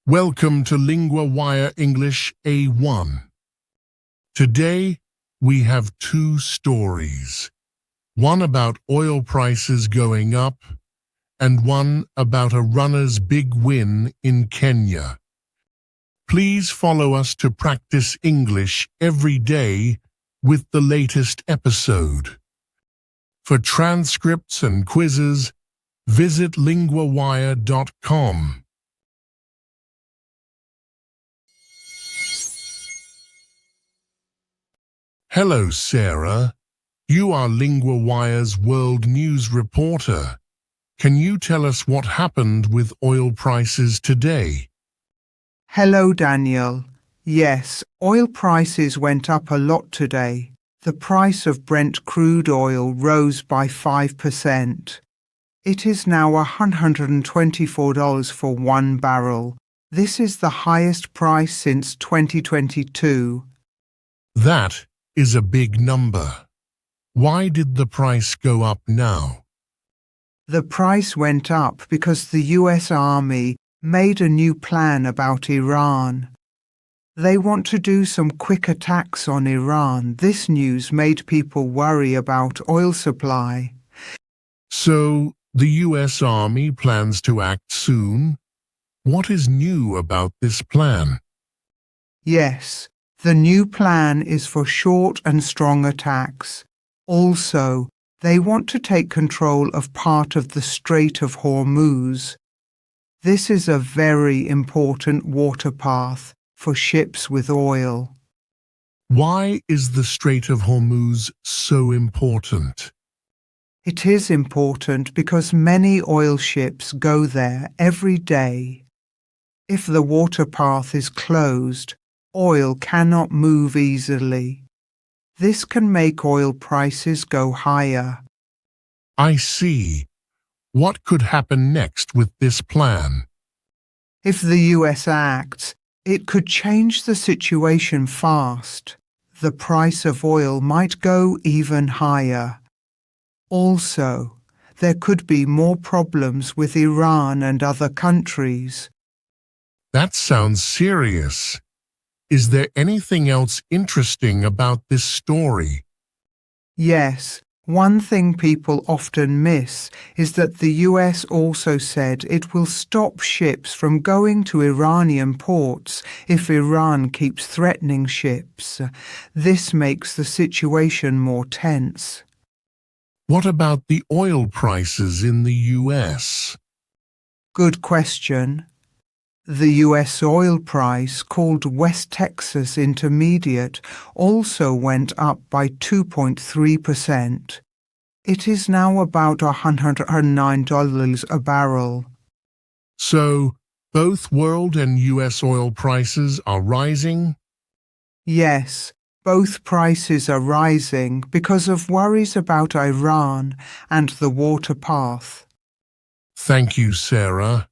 Welcome to LinguaWire English A1. Today, we have two stories. One about oil prices going up, and one about a runner's big win in Kenya. Please follow us to practice English every day with the latest episode. For transcripts and quizzes, visit LinguaWire.com. Hello, Sarah. You are LinguaWire's world news reporter. Can you tell us what happened with oil prices today? Hello, Daniel. Yes, oil prices went up a lot today. The price of Brent crude oil rose by 5%. It is now $124 for 1 barrel. This is the highest price since 2022. That is a big number. Why did the price go up now? The price went up because the US Army made a new plan about Iran. They want to do some quick attacks on Iran. This news made people worry about oil supply. So, the US Army plans to act soon? What is new about this plan? Yes, the new plan is for short and strong attacks. Also, they want to take control of part of the Strait of Hormuz. This is a very important water path for ships with oil. Why is the Strait of Hormuz so important? It is important because many oil ships go there every day. If the water path is closed, oil cannot move easily. This can make oil prices go higher. I see. What could happen next with this plan? If the US acts, it could change the situation fast. The price of oil might go even higher. Also, there could be more problems with Iran and other countries. That sounds serious. Is there anything else interesting about this story? Yes, one thing people often miss is that the US also said it will stop ships from going to Iranian ports if Iran keeps threatening ships. This makes the situation more tense. What about the oil prices in the US? Good question. The US oil price, called West Texas Intermediate, also went up by 2.3%. It is now about $109 a barrel. So, both world and US oil prices are rising? Yes, both prices are rising because of worries about Iran and the water path. Thank you, Sarah.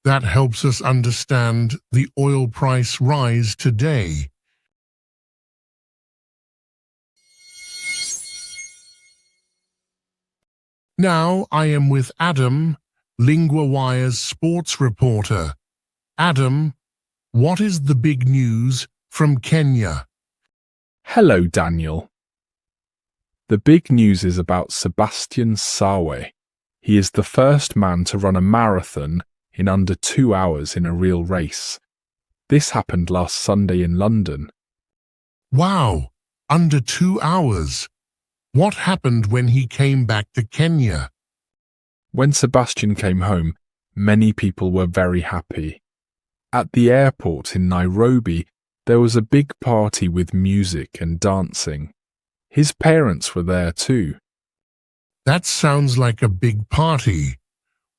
That helps us understand the oil price rise today. Now I am with Adam, LinguaWire's sports reporter. Adam, what is the big news from Kenya? Hello, Daniel. The big news is about Sebastian Sawe. He is the first man to run a marathon in under 2 hours in a real race. This happened last Sunday in London. Wow, under 2 hours. What happened when he came back to Kenya? When Sebastian came home, many people were very happy. At the airport in Nairobi, there was a big party with music and dancing. His parents were there too. That sounds like a big party.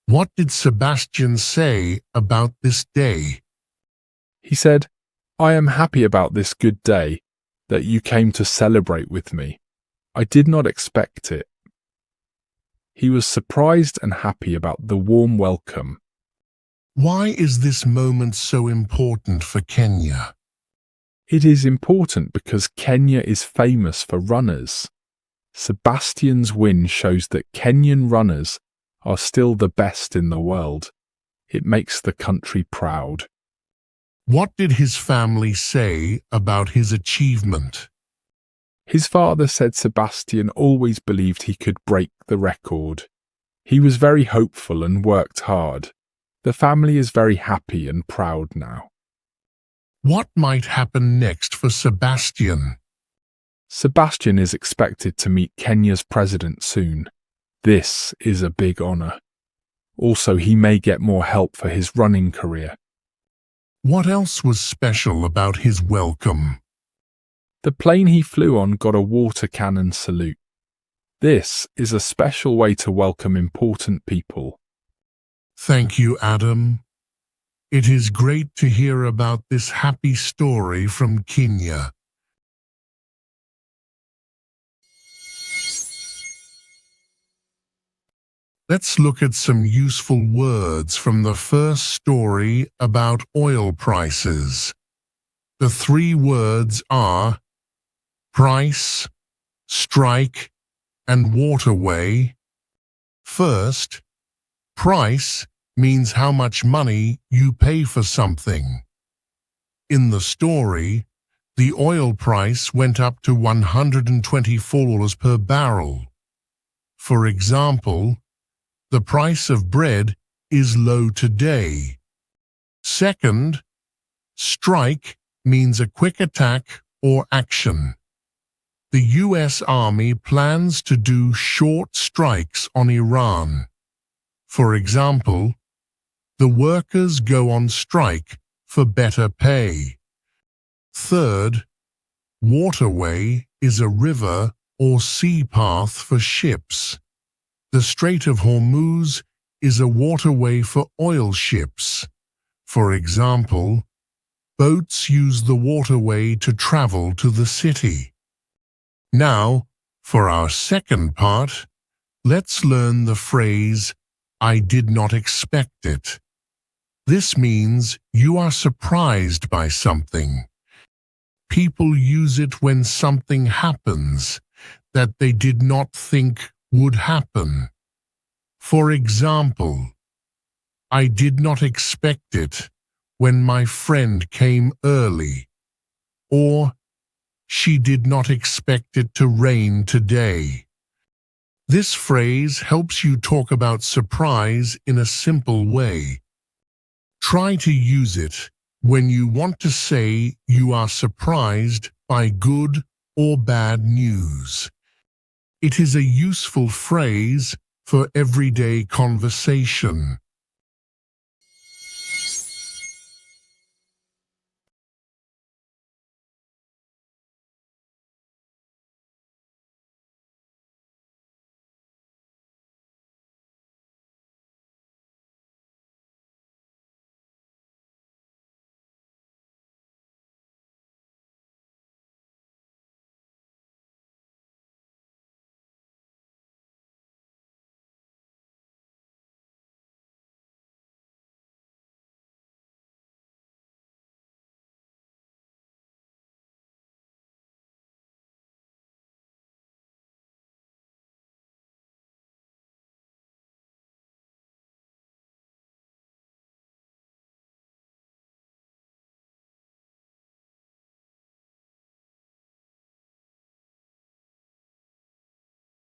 What did Sebastian say about this day? He said, "I am happy about this good day, that you came to celebrate with me. I did not expect it." He was surprised and happy about the warm welcome. Why is this moment so important for Kenya? It is important because Kenya is famous for runners. Sebastian's win shows that Kenyan runners are still the best in the world. It makes the country proud. What did his family say about his achievement? His father said Sebastian always believed he could break the record. He was very hopeful and worked hard. The family is very happy and proud now. What might happen next for Sebastian? Sebastian is expected to meet Kenya's president soon. This is a big honour. Also, he may get more help for his running career. What else was special about his welcome? The plane he flew on got a water cannon salute. This is a special way to welcome important people. Thank you, Adam. It is great to hear about this happy story from Kenya. Let's look at some useful words from the first story about oil prices. The three words are price, strike, and waterway. First, price means how much money you pay for something. In the story, the oil price went up to $124 per barrel. For example, the price of bread is low today. Second, strike means a quick attack or action. The U.S. Army plans to do short strikes on Iran. For example, the workers go on strike for better pay. Third, waterway is a river or sea path for ships. The Strait of Hormuz is a waterway for oil ships. For example, boats use the waterway to travel to the city. Now, for our second part, let's learn the phrase, "I did not expect it." This means you are surprised by something. People use it when something happens that they did not think would happen. For example, I did not expect it when my friend came early, or she did not expect it to rain today. This phrase helps you talk about surprise in a simple way. Try to use it when you want to say you are surprised by good or bad news. It is a useful phrase for everyday conversation.